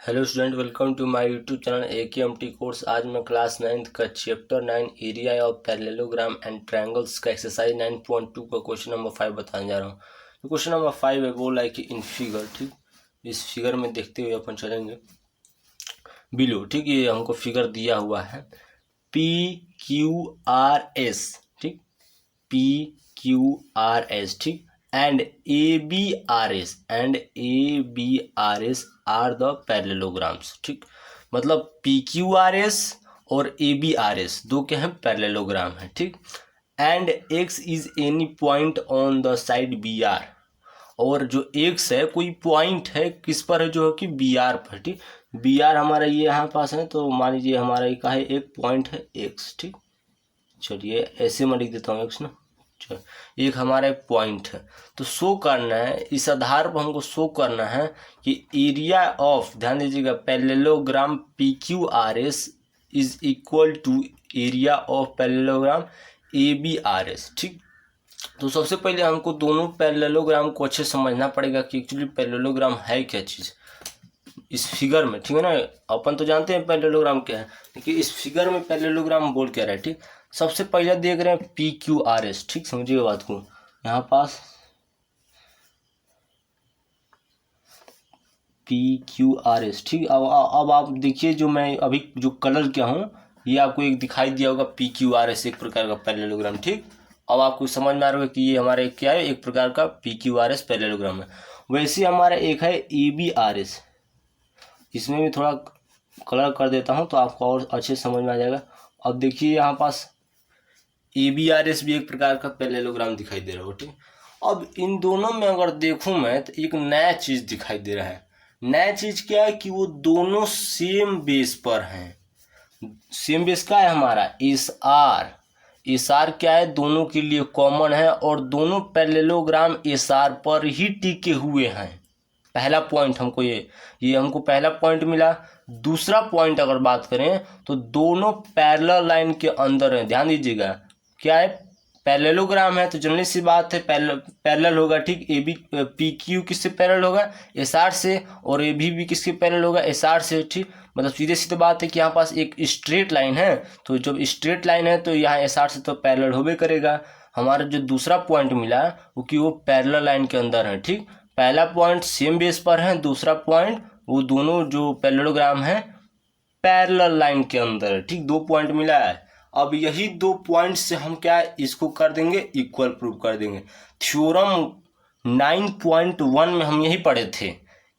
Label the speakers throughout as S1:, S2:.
S1: Hello student, welcome to my YouTube channel AKMT course. आज मैं class 9th का chapter 9 area of parallelogram and triangles का exercise 9.2 का question number 5 बताने जा रहा हूँ। तो क्वेश्चन नंबर 5 है वो लाइक इन फिगर, ठीक। इस फिगर में देखते हुए अपन चलेंगे बिलो, ठीक। ये हमको फिगर दिया हुआ है PQRS, ठीक, PQRS, ठीक, and ABRS are the parallelograms, ठीक। मतलब PQRS और ABRS दो क्या है, पैरेललोग्राम है, ठीक। And X is any point on the side BR, और जो X है कोई पॉइंट है किस पर है, जो है कि BR पर, ठीक। BR हमारा ये यहाँ पास है, तो मान लीजिए हमारा ये का है, एक पॉइंट है X, ठीक। चलिए ऐसे मैं लिख देता हूँ X ना, चलो एक हमारा एक पॉइंट है। तो शो करना है, इस आधार पर हमको शो करना है कि एरिया ऑफ, ध्यान दीजिएगा, parallelogram PQRS is equal to area of parallelogram ABRS, ठीक। तो सबसे पहले हमको दोनों पैरेललोग्राम को अच्छे समझना पड़ेगा कि एक्चुअली पैरेललोग्राम है क्या चीज़ इस फिगर में, ठीक है ना। अपन तो जानते हैं पैरेललोग्राम क्या है, लेकिन इस फिगर में पैरेललोग्राम बोल क्या रहा है, ठीक। सबसे पहले देख रहे हैं PQRS, ठीक, समझिए बात को। यहाँ पास PQRS, ठीक। अब आप देखिए, जो मैं अभी जो कलर किया हूँ ये आपको एक दिखाई दिया होगा PQRS, एक प्रकार का पैरेललोग्राम, ठीक। अब आपको समझ में आ रहा होगा कि ये हमारा क्या है, एक प्रकार का PQRS पैरेललोग्राम है। वैसे हमारा एक है ABRS, इसमें भी थोड़ा कलर कर देता हूँ तो आपको और अच्छे समझ में आ जाएगा। अब देखिए यहाँ पास ABRS भी एक प्रकार का पैरेललोग्राम दिखाई दे रहा हो, ठीक। अब इन दोनों में अगर देखूं मैं तो एक नया चीज दिखाई दे रहा है। नया चीज क्या है कि वो दोनों सेम बेस पर हैं। सेम बेस का है हमारा SR क्या है, दोनों के लिए कॉमन है, और दोनों पैरेललोग्राम SR पर ही टिके हुए हैं। पहला पॉइंट हमको ये हमको पहला पॉइंट मिला। दूसरा पॉइंट अगर बात करें तो दोनों पैरेलल लाइन के अंदर है। ध्यान दीजिएगा, क्या है, पैरेललोग्राम है तो जनरली सी बात है पैरेलल होगा, ठीक। PQ किससे पैरेलल होगा, SR से, और AB भी किसके पैरेलल होगा, SR से, ठीक। मतलब सीधे सीधे बात है कि यहाँ पास एक स्ट्रेट लाइन है, तो जब स्ट्रेट लाइन है तो यहाँ SR से तो पैरेलल होबे करेगा। हमारा जो दूसरा पॉइंट मिला वो कि वो पैरेलल लाइन के अंदर है, ठीक। पहला पॉइंट सेम बेस पर है, दूसरा पॉइंट वो दोनों जो पैरेललोग्राम है पैरेलल लाइन के अंदर है, ठीक। दो पॉइंट मिला है। अब यही दो पॉइंट से हम क्या इसको कर देंगे, इक्वल प्रूव कर देंगे। थ्योरम 9.1 में हम यही पढ़े थे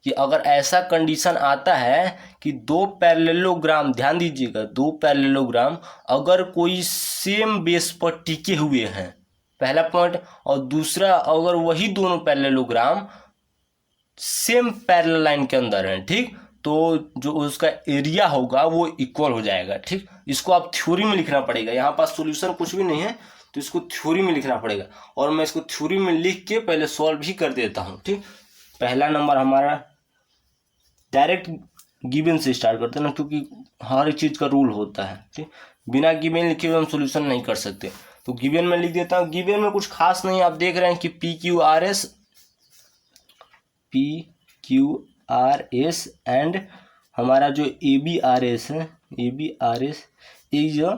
S1: कि अगर ऐसा कंडीशन आता है कि दो पैरेललोग्राम, ध्यान दीजिएगा, दो पैरेललोग्राम अगर कोई सेम बेस पर टिके हुए हैं, पहला पॉइंट, और दूसरा अगर वही दोनों पैरेललोग्राम सेम पैरेलल लाइन के अंदर है, ठीक, तो जो उसका एरिया होगा वो इक्वल हो जाएगा, ठीक। इसको आप थ्योरी में लिखना पड़ेगा, यहाँ पास सॉल्यूशन कुछ भी नहीं है तो इसको थ्योरी में लिखना पड़ेगा, और मैं इसको थ्योरी में लिख के पहले सॉल्व भी कर देता हूँ, ठीक। पहला नंबर हमारा डायरेक्ट गिवन से स्टार्ट करते हैं ना, क्योंकि हर एक चीज़ का रूल होता है, ठीक। बिना गिवन लिखे हुए हम सॉल्यूशन नहीं कर सकते, तो गिवन में लिख देता हूँ। गिवन में कुछ खास नहीं, आप देख रहे हैं कि PQRS एंड हमारा जो ABRS है, ABRS इज अ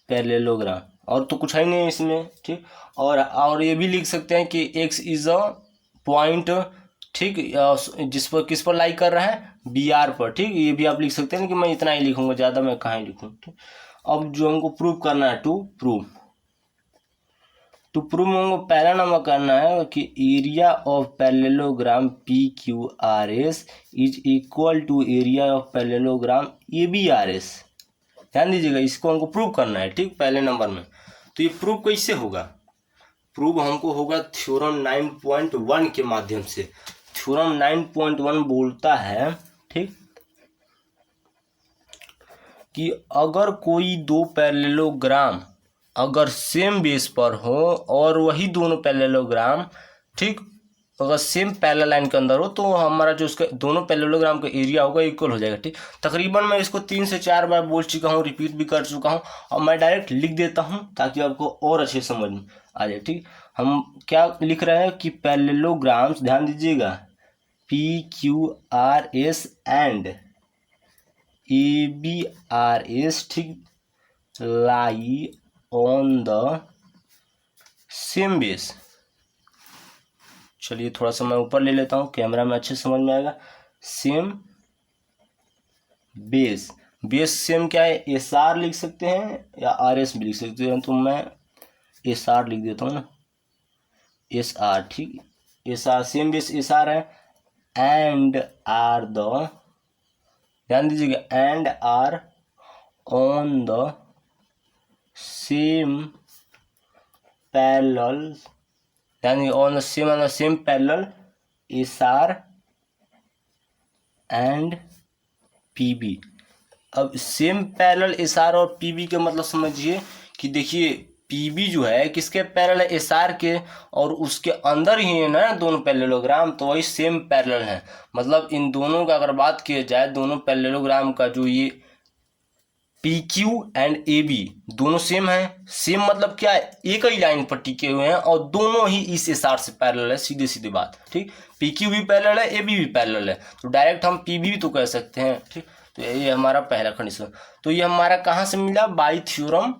S1: पैरेललोग्राम, और तो कुछ है नहीं इसमें, ठीक। और ये भी लिख सकते हैं कि X इज अ पॉइंट, ठीक, जिस पर किस पर लाई कर रहा है, BR पर, ठीक। ये भी आप लिख सकते हैं कि मैं इतना ही लिखूंगा, ज़्यादा मैं कहाँ लिखूँ, ठीक। अब जो हमको प्रूव करना है, टू प्रूव हमको पहला नंबर करना है कि area of parallelogram PQRS is equal to area of parallelogram ABRS। ध्यान दीजिएगा, इसको हमको प्रूव करना है, ठीक, पहले नंबर में। तो ये प्रूव कैसे होगा, प्रूव हमको होगा थ्योरम 9.1 के माध्यम से। थ्योरम 9.1 बोलता है, ठीक, कि अगर कोई दो पैरेललोग्राम अगर सेम बेस पर हो और वही दोनों पैरेललोग्राम, ठीक, अगर सेम पैरेलल लाइन के अंदर हो, तो हमारा जो उसका दोनों पैरेललोग्राम का एरिया होगा इक्वल हो जाएगा, ठीक। तकरीबन मैं इसको 3 से 4 बार बोल चुका हूँ, रिपीट भी कर चुका हूँ, और मैं डायरेक्ट लिख देता हूँ ताकि आपको और अच्छे समझ में आ जाए, ठीक। हम क्या लिख रहे हैं कि पैरेललोग्राम्स, ध्यान दीजिएगा, PQRS एंड ABRS, ठीक, lie on the same base. चलिए थोड़ा सा मैं ऊपर ले लेता हूँ, कैमरा में अच्छे समझ में आएगा। सेम बेस, बेस सेम क्या है, SR लिख सकते हैं या RS भी लिख सकते हैं, तो मैं SR लिख देता हूँ ना, SR, ठीक, SR सेम बेस SR है। एंड आर द, ध्यान दीजिएगा, and are on the same parallel, यानी on the same parallel SR and PB। अब सेम पैरेलल SR और PB के मतलब समझिए कि देखिए PB जो है किसके पैरेलल है, SR के, और उसके अंदर ही है ना दोनों पैरेललोग्राम, तो वही सेम पैरेलल है। मतलब इन दोनों का अगर बात की जाए, दोनों पैरेललोग्राम का जो ये PQ एंड AB दोनों सेम है। सेम मतलब क्या है, एक ही लाइन पर टिके हुए हैं और दोनों ही इस SR से पैरेलल है, सीधी सीधी बात, ठीक। PQ भी पैरेलल है, AB भी पैरेलल है, तो डायरेक्ट हम PB भी तो कह सकते हैं, ठीक। तो ये हमारा पहला कंडीशन। तो ये हमारा कहाँ से मिला, बाई थ्योरम।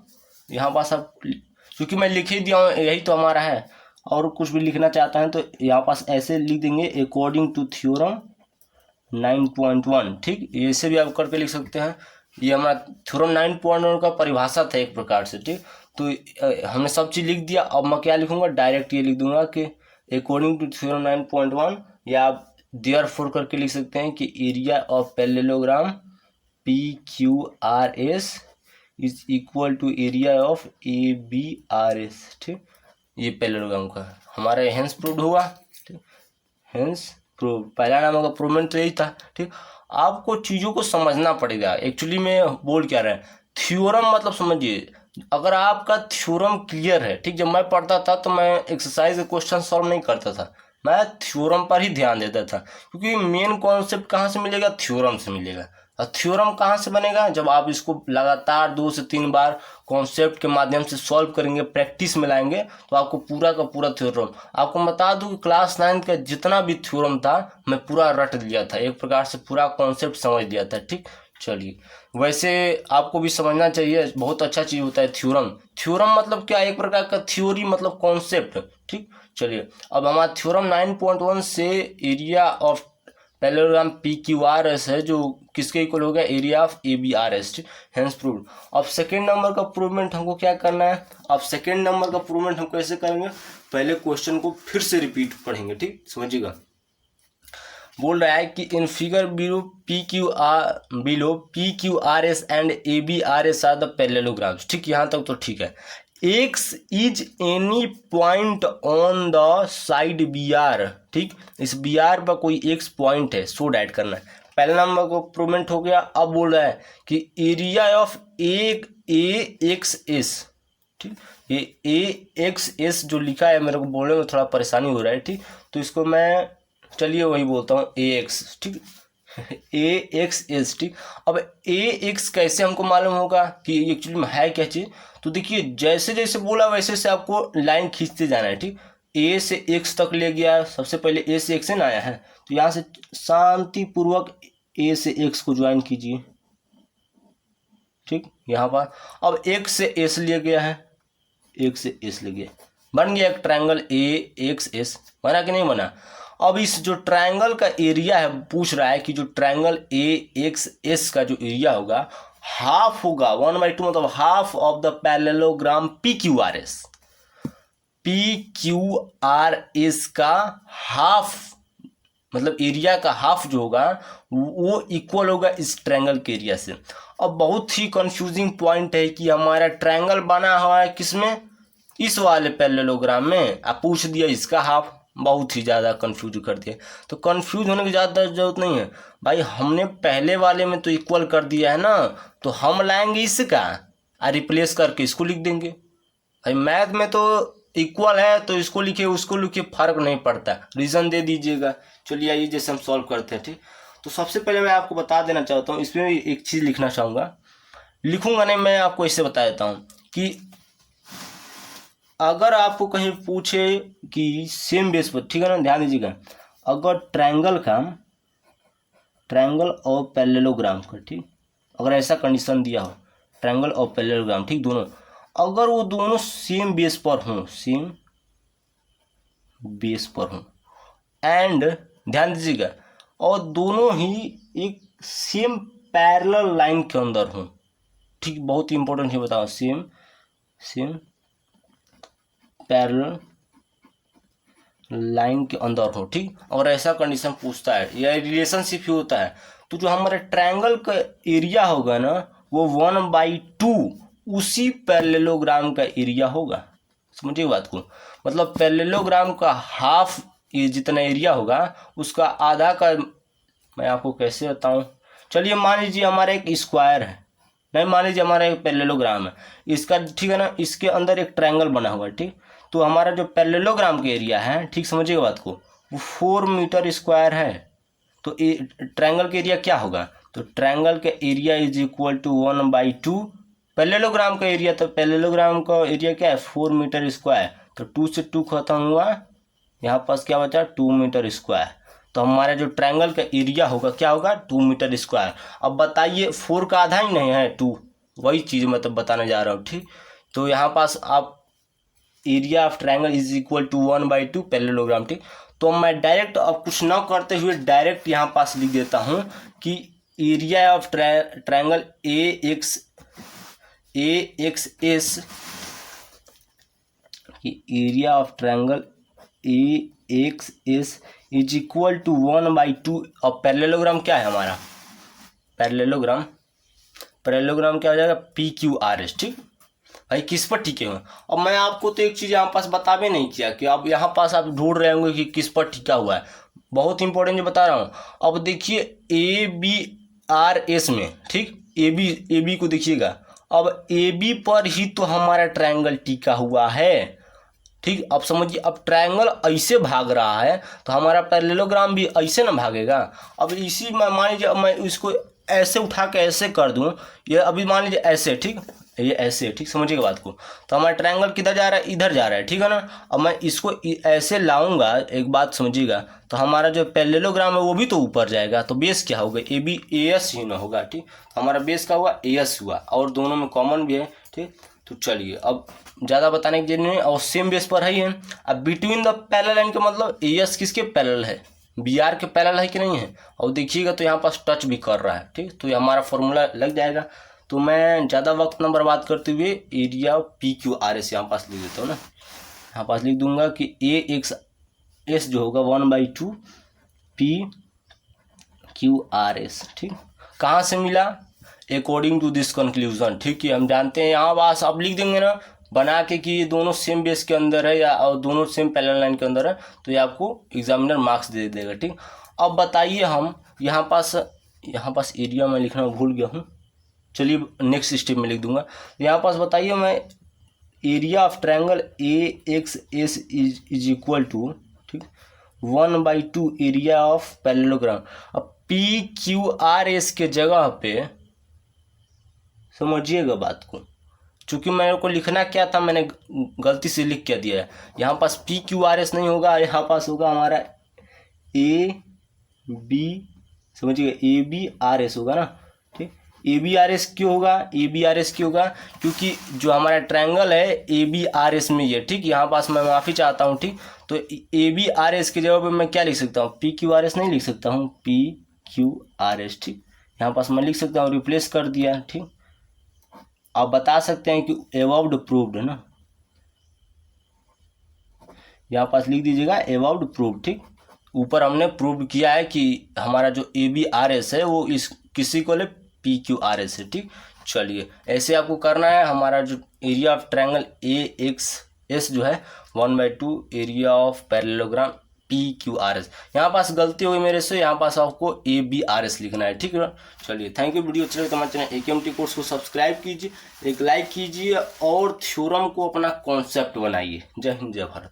S1: यहाँ पास अब क्योंकि मैं लिख ही दिया हूँ, यही तो हमारा है, और कुछ भी लिखना चाहता है तो यहाँ पास ऐसे लिख देंगे, अकॉर्डिंग टू थ्योरम 9.1, ठीक। ऐसे भी आप करके लिख सकते हैं। ये हमारा थ्योरम 9.1 का परिभाषा था एक प्रकार से, ठीक। तो हमने सब चीज़ लिख दिया। अब मैं क्या लिखूंगा, डायरेक्ट ये लिख दूंगा कि अकॉर्डिंग टू थ्योरम 9.1, या आप देयरफॉर करके लिख सकते हैं कि area of parallelogram PQRS is equal to area of ABRS, ठीक। ये पैरेललोग्राम का हमारा हेंस प्रूव्ड हुआ, ठीक, हेंस प्रूव। पहला नाम का प्रूवमेंट तो यही था, ठीक। आपको चीज़ों को समझना पड़ेगा। एक्चुअली में बोल क्या रहे हैं, थ्योरम मतलब समझिए, अगर आपका थ्योरम क्लियर है, ठीक। जब मैं पढ़ता था तो मैं एक्सरसाइज के क्वेश्चन सॉल्व नहीं करता था, मैं थ्योरम पर ही ध्यान देता था, क्योंकि मेन कॉन्सेप्ट कहाँ से मिलेगा, थ्योरम से मिलेगा। और थ्योरम कहाँ से बनेगा, जब आप इसको लगातार 2 से 3 बार कॉन्सेप्ट के माध्यम से सॉल्व करेंगे, प्रैक्टिस में लाएंगे, तो आपको पूरा का पूरा थ्योरम। आपको बता दूं कि क्लास 9 का जितना भी थ्योरम था मैं पूरा रट लिया था, एक प्रकार से पूरा कॉन्सेप्ट समझ लिया था, ठीक। चलिए, वैसे आपको भी समझना चाहिए, बहुत अच्छा चीज़ होता है थ्योरम। थ्योरम मतलब क्या, एक प्रकार का थ्योरी मतलब कॉन्सेप्ट, ठीक। चलिए, अब हमारा थ्योरम 9.1 से एरिया ऑफ पैरेललोग्राम PQRS है, जो किसके इक्वल हो गया, area of ABRS, hence proved. अब सेकेंड नंबर का प्रूवमेंट हमको क्या करना है, अब सेकेंड नंबर का प्रूवमेंट हम कैसे करेंगे, पहले क्वेश्चन को फिर से रिपीट पढ़ेंगे, ठीक, समझिएगा। बोल रहा है कि in figure below PQRS and ABRS are the parallelograms, ठीक, यहाँ तक तो ठीक है। X is any point on the side BR, ठीक, इस BR पर कोई X पॉइंट है, सो डैट करना है। पहला नंबर को प्रूवमेंट हो गया। अब बोल रहा है कि एरिया ऑफ AXS, ठीक, ये AXS जो लिखा है, मेरे को बोलने में थोड़ा परेशानी हो रहा है, ठीक, तो इसको मैं, चलिए वही बोलता हूँ, AX, ठीक, AXS, ठीक। अब AX कैसे हमको मालूम होगा कि एक्चुअली में है क्या चीज़, तो देखिए जैसे जैसे बोला वैसे से आपको लाइन खींचते जाना है, ठीक। A से X तक ले गया, सबसे पहले A से X आया है, तो यहाँ से शांतिपूर्वक A से X को ज्वाइन कीजिए, ठीक, यहाँ पर। अब X से S ले गया है, X से S ले गया, बन गया एक ट्रायंगल AXS, बना कि नहीं बना। अब इस जो ट्रायंगल का एरिया है, पूछ रहा है कि जो ट्रायंगल AXS का जो एरिया होगा, हाफ होगा 1/2, मतलब half of the parallelogram PQRS। PQRS का हाफ, मतलब एरिया का हाफ जो होगा वो इक्वल होगा इस ट्रायंगल के एरिया से। अब बहुत ही कंफ्यूजिंग पॉइंट है कि हमारा ट्रायंगल बना हुआ है किसमें, इस वाले पैरेललोग्राम में, आप पूछ दिया इसका हाफ, बहुत ही ज़्यादा कंफ्यूज कर दिया। तो कंफ्यूज होने की ज़्यादा ज़रूरत नहीं है भाई, हमने पहले वाले में तो इक्वल कर दिया है ना, तो हम लाएंगे इसका और रिप्लेस करके इसको लिख देंगे। भाई मैथ में तो इक्वल है तो इसको लिखे उसको लिखे, फर्क नहीं पड़ता, रीज़न दे दीजिएगा। चलिए आइए जैसे हम सॉल्व करते हैं, ठीक। तो सबसे पहले मैं आपको बता देना चाहता हूँ, इसमें एक चीज़ लिखना चाहूँगा, लिखूँगा नहीं, मैं आपको इससे बता देता हूँ कि अगर आपको कहीं पूछे कि सेम बेस पर, ठीक है ना, ध्यान दीजिएगा, अगर ट्रायंगल और पैरेललोग्राम का, ठीक, अगर ऐसा कंडीशन दिया हो ट्रायंगल और पैरेललोग्राम, ठीक, दोनों अगर वो दोनों सेम बेस पर हों, एंड ध्यान दीजिएगा, और दोनों ही एक सेम पैरेलल लाइन के अंदर हों, ठीक, बहुत इंपॉर्टेंट है, बताओ, सेम पैरेलल लाइन के अंदर हो, ठीक। और ऐसा कंडीशन पूछता है या रिलेशनशिप ही होता है, तो जो हमारे ट्रायंगल का एरिया होगा ना वो 1/2 उसी पैरेललोग्राम का एरिया होगा। समझिए बात को, मतलब पैरेललोग्राम का हाफ ये जितना एरिया होगा उसका आधा का, मैं आपको कैसे बताऊं, चलिए मान लीजिए हमारा एक स्क्वायर है, नहीं मान लीजिए हमारा एक पैरेललोग्राम है इसका, ठीक है ना, इसके अंदर एक ट्रायंगल बना हुआ है, ठीक, तो हमारा जो पैरेललोग्राम का एरिया है, ठीक, समझिएगा बात को, वो 4 मीटर स्क्वायर है। तो ट्रायंगल का एरिया क्या होगा, तो ट्रायंगल का area is equal to 1/2 parallelogram का एरिया, तो पैरेललोग्राम का एरिया क्या है 4 मीटर स्क्वायर, तो 2 से 2 खत्म हुआ, यहाँ पास क्या बचा 2 मीटर स्क्वायर, तो हमारा जो ट्रायंगल का एरिया होगा क्या होगा 2 मीटर स्क्वायर। अब बताइए 4 का आधा ही नहीं है 2, वही चीज़ मतलब बताने जा रहा हूँ, ठीक। तो यहाँ पास आप area of triangle is equal to 1/2 parallelogram, ठीक। तो मैं डायरेक्ट अब कुछ ना करते हुए डायरेक्ट यहाँ पास लिख देता हूँ कि area of triangle AXS, area of triangle AXS is equal to 1/2। अब पैरेललोग्राम क्या है हमारा, पैरेललोग्राम क्या हो जाएगा PQRS, ठीक। भाई किस पर टिके हुए, अब मैं आपको तो एक चीज़ यहाँ पास बता भी नहीं किया कि अब यहाँ पास आप ढूंढ रहे होंगे कि किस पर टिका हुआ है, बहुत इंपॉर्टेंट जो बता रहा हूँ। अब देखिए ABRS में, ठीक, AB को देखिएगा, अब AB पर ही तो हमारा ट्रायंगल टिका हुआ है, ठीक। अब समझिए, अब ट्रायंगल ऐसे भाग रहा है तो हमारा पैरेललोग्राम भी ऐसे ना भागेगा। अब इसी में मान लीजिए मैं इसको ऐसे उठा के ऐसे कर दूं, ये अभी मान लीजिए ऐसे, ठीक, ये ऐसे, ठीक, समझिएगा बात को, तो हमारा ट्रायंगल किधर जा रहा है, इधर जा रहा है, ठीक है ना। अब मैं इसको ऐसे लाऊंगा, एक बात समझिएगा, तो हमारा जो पैरेललोग्राम है वो भी तो ऊपर जाएगा, तो बेस क्या होगा AS ही ना होगा, ठीक। हमारा बेस का हुआ AS हुआ, और दोनों में कॉमन भी है, ठीक। तो चलिए अब ज़्यादा बताने की जरूरत नहीं, और सेम बेस पर ही है। अब बिटवीन द पैरेलल लाइन का मतलब AS किसके पैरेलल है, BR के पैरेलल है कि नहीं है, और देखिएगा तो यहाँ पास टच भी कर रहा है, ठीक। तो ये हमारा फॉर्मूला लग जाएगा। तो मैं ज़्यादा वक्त ना बर्बाद करते हुए एरिया PQRS यहाँ पास लिख देता हूँ ना, यहाँ पास लिख दूंगा कि AXS जो होगा 1/2 PQRS, ठीक। कहाँ से मिला, अकॉर्डिंग टू दिस कंक्लूजन, ठीक है, हम जानते हैं, यहाँ पास आप लिख देंगे ना बना के कि ये दोनों सेम बेस के अंदर है या और दोनों सेम पैरेलल लाइन के अंदर है, तो ये आपको एग्जामिनर मार्क्स दे देगा, ठीक। अब बताइए हम यहाँ पास एरिया में लिखना भूल गया हूँ, चलिए नेक्स्ट स्टेप में लिख दूंगा। यहाँ पास बताइए मैं area of triangle AXS is equal to, ठीक, 1/2 एरिया ऑफ पैरेललोग्राम। अब PQRS के जगह पे समझिएगा बात को, चूंकि मेरे को लिखना क्या था मैंने गलती से लिख क्या दिया है, यहाँ पास PQRS नहीं होगा, यहाँ पास होगा हमारा AB, समझिएगा ABRS होगा ना, ठीक। ABRS क्यों होगा, क्योंकि जो हमारा ट्रायंगल है ABRS में ये, ठीक। यहाँ पास मैं माफ़ी चाहता हूँ, ठीक। तो ABRS के जगह पे मैं क्या लिख सकता हूँ, PQRS नहीं लिख सकता हूँ, PQRS, ठीक। यहाँ पास मैं लिख सकता हूँ, रिप्लेस कर दिया, ठीक। आप बता सकते हैं कि एबव्ड प्रूव्ड है ना, यहाँ पास लिख दीजिएगा एबव्ड प्रूव्ड, ठीक। ऊपर हमने प्रूव किया है कि हमारा जो ABRS है वो इस किसी को ले PQRS है, ठीक। चलिए ऐसे आपको करना है। हमारा जो एरिया ऑफ ट्रायंगल AXS जो है 1/2 एरिया ऑफ पैरेललोग्राम PQRS, यहाँ पास गलती हुई मेरे से, यहाँ पास आपको ABRS लिखना है, ठीक है। चलिए थैंक यू। वीडियो अच्छा लगे तो हमारे चैनल AKMT कोर्स को सब्सक्राइब कीजिए, एक लाइक कीजिए और थ्योरम को अपना कॉन्सेप्ट बनाइए। जय हिंद, जय भारत।